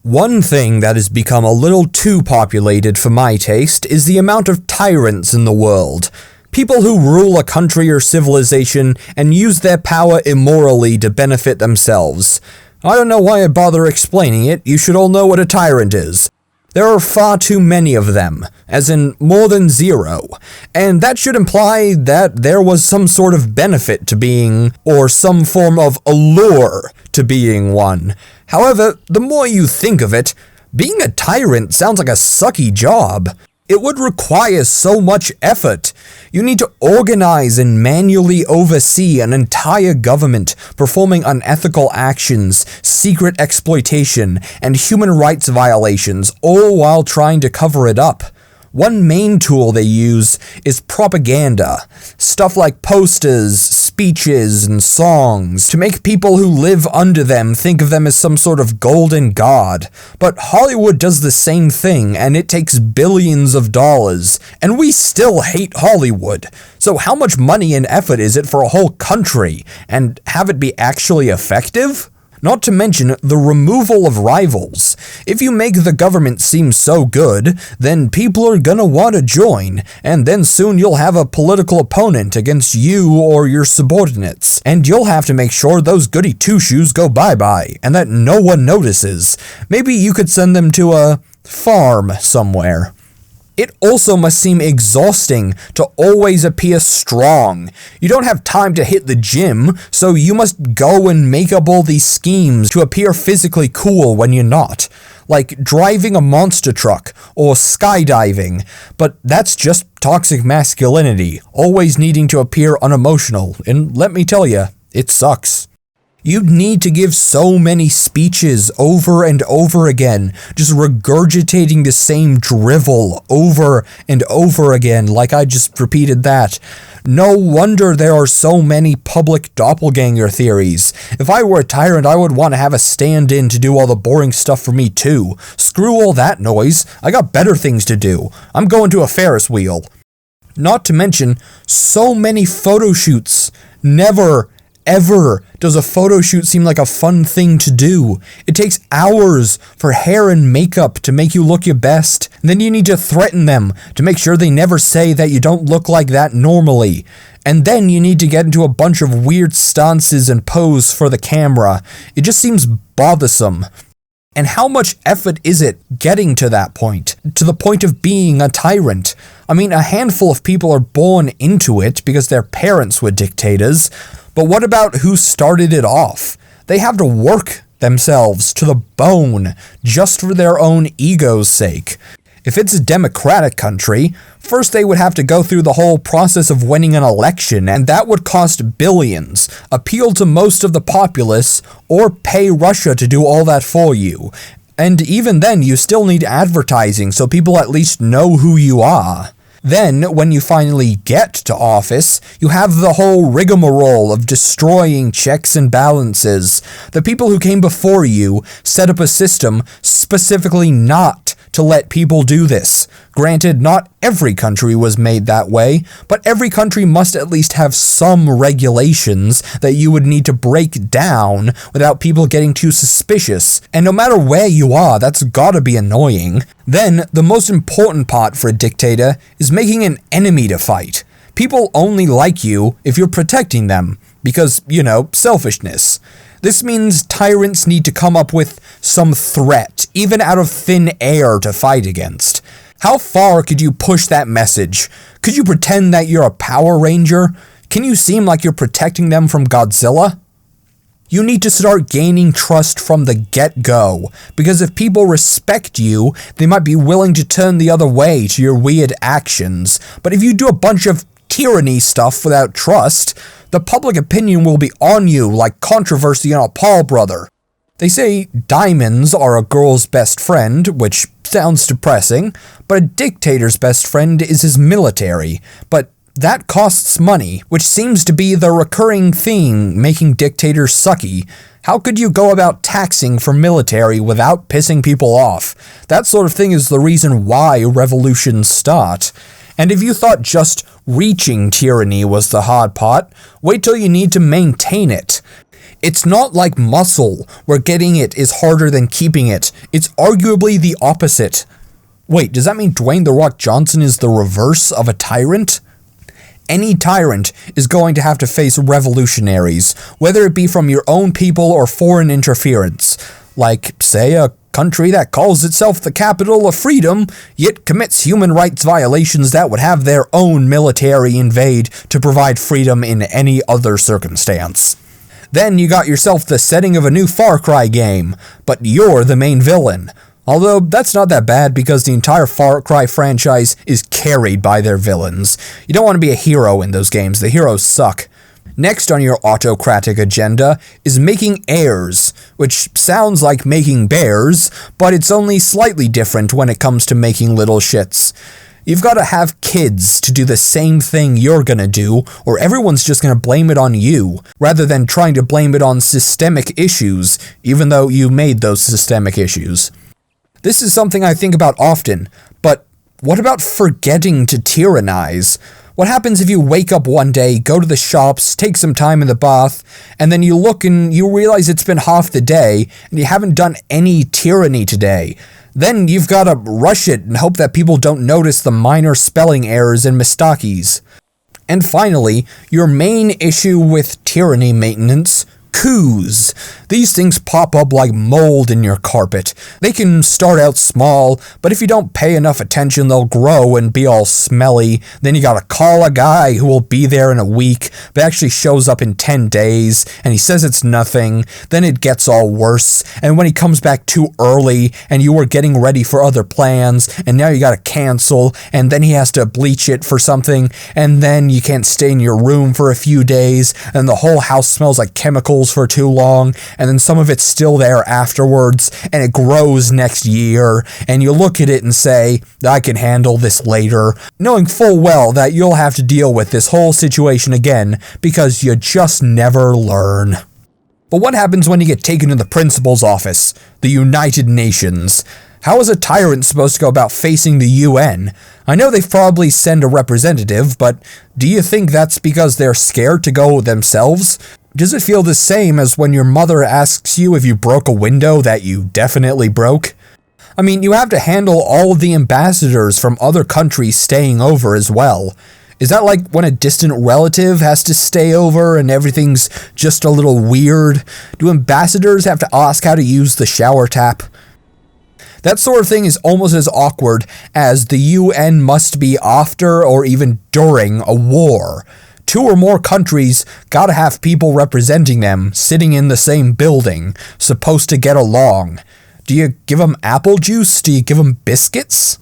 One thing that has become a little too populated for my taste is the amount of tyrants in the world. People who rule a country or civilization and use their power immorally to benefit themselves. I don't know why I bother explaining it, you should all know what a tyrant is. There are far too many of them, as in more than zero, and that should imply that there was some sort of benefit to being, or some form of allure to being one. However, the more you think of it, being a tyrant sounds like a sucky job. It would require so much effort. You need to organize and manually oversee an entire government performing unethical actions, secret exploitation, and human rights violations, all while trying to cover it up. One main tool they use is propaganda. Stuff like posters, speeches, and songs to make people who live under them think of them as some sort of golden god. But Hollywood does the same thing, and it takes billions of dollars, and we still hate Hollywood. So how much money and effort is it for a whole country, and have it be actually effective? Not to mention the removal of rivals. If you make the government seem so good, then people are gonna want to join, and then soon you'll have a political opponent against you or your subordinates, and you'll have to make sure those goody two-shoes go bye-bye, and that no one notices. Maybe you could send them to a farm somewhere. It also must seem exhausting to always appear strong. You don't have time to hit the gym, so you must go and make up all these schemes to appear physically cool when you're not. Like driving a monster truck or skydiving, but that's just toxic masculinity, always needing to appear unemotional, and let me tell you, it sucks. You'd need to give so many speeches over and over again, just regurgitating the same drivel over and over again, like I just repeated that. No wonder there are so many public doppelganger theories. If I were a tyrant, I would want to have a stand-in to do all the boring stuff for me too. Screw all that noise, I got better things to do. I'm going to a Ferris wheel. Not to mention, so many photo shoots. Never ever does a photo shoot seem like a fun thing to do. It takes hours for hair and makeup to make you look your best, and then you need to threaten them to make sure they never say that you don't look like that normally. And then you need to get into a bunch of weird stances and pose for the camera. It just seems bothersome. And how much effort is it getting to that point? To the point of being a tyrant? I mean, a handful of people are born into it because their parents were dictators, but what about who started it off? They have to work themselves to the bone just for their own ego's sake. If it's a democratic country, first they would have to go through the whole process of winning an election, and that would cost billions, appeal to most of the populace, or pay Russia to do all that for you. And even then, you still need advertising so people at least know who you are. Then, when you finally get to office, you have the whole rigmarole of destroying checks and balances. The people who came before you set up a system specifically not to let people do this. Granted, not every country was made that way, but every country must at least have some regulations that you would need to break down without people getting too suspicious. And no matter where you are, that's gotta be annoying. Then, the most important part for a dictator is making an enemy to fight. People only like you if you're protecting them, because, selfishness. This means tyrants need to come up with some threat, even out of thin air, to fight against. How far could you push that message? Could you pretend that you're a Power Ranger? Can you seem like you're protecting them from Godzilla? You need to start gaining trust from the get-go, because if people respect you, they might be willing to turn the other way to your weird actions. But if you do a bunch of tyranny stuff without trust, the public opinion will be on you like controversy on a Paul brother. They say diamonds are a girl's best friend, which sounds depressing, but a dictator's best friend is his military. But that costs money, which seems to be the recurring theme making dictators sucky. How could you go about taxing for military without pissing people off? That sort of thing is the reason why revolutions start. And if you thought just reaching tyranny was the hard part, wait till you need to maintain it. It's not like muscle, where getting it is harder than keeping it. It's arguably the opposite. Wait, does that mean Dwayne "The Rock" Johnson is the reverse of a tyrant? Any tyrant is going to have to face revolutionaries, whether it be from your own people or foreign interference. Like, say, a country that calls itself the capital of freedom, yet commits human rights violations that would have their own military invade to provide freedom in any other circumstance. Then you got yourself the setting of a new Far Cry game, but you're the main villain. Although that's not that bad because the entire Far Cry franchise is carried by their villains. You don't want to be a hero in those games, the heroes suck. Next on your autocratic agenda is making heirs, which sounds like making bears, but it's only slightly different when it comes to making little shits. You've got to have kids to do the same thing you're gonna do, or everyone's just gonna blame it on you, rather than trying to blame it on systemic issues, even though you made those systemic issues. This is something I think about often, but what about forgetting to tyrannize? What happens if you wake up one day, go to the shops, take some time in the bath, and then you look and you realize it's been half the day, and you haven't done any tyranny today? Then you've gotta rush it and hope that people don't notice the minor spelling errors and mistakes. And finally, your main issue with tyranny maintenance: coups. These things pop up like mold in your carpet. They can start out small, but if you don't pay enough attention, they'll grow and be all smelly. Then you gotta call a guy who will be there in a week, but actually shows up in 10 days, and he says it's nothing. Then it gets all worse, and when he comes back too early, and you were getting ready for other plans, and now you gotta cancel, and then he has to bleach it for something, and then you can't stay in your room for a few days, and the whole house smells like chemicals for too long, and then some of it's still there afterwards, and it grows next year, and you look at it and say, I can handle this later, knowing full well that you'll have to deal with this whole situation again, because you just never learn. But what happens when you get taken to the principal's office, the United Nations? How is a tyrant supposed to go about facing the UN? I know they probably send a representative, but do you think that's because they're scared to go themselves? Does it feel the same as when your mother asks you if you broke a window that you definitely broke? I mean, you have to handle all of the ambassadors from other countries staying over as well. Is that like when a distant relative has to stay over and everything's just a little weird? Do ambassadors have to ask how to use the shower tap? That sort of thing is almost as awkward as the UN must be after or even during a war. 2 or more countries gotta have people representing them, sitting in the same building, supposed to get along. Do you give them apple juice? Do you give them biscuits?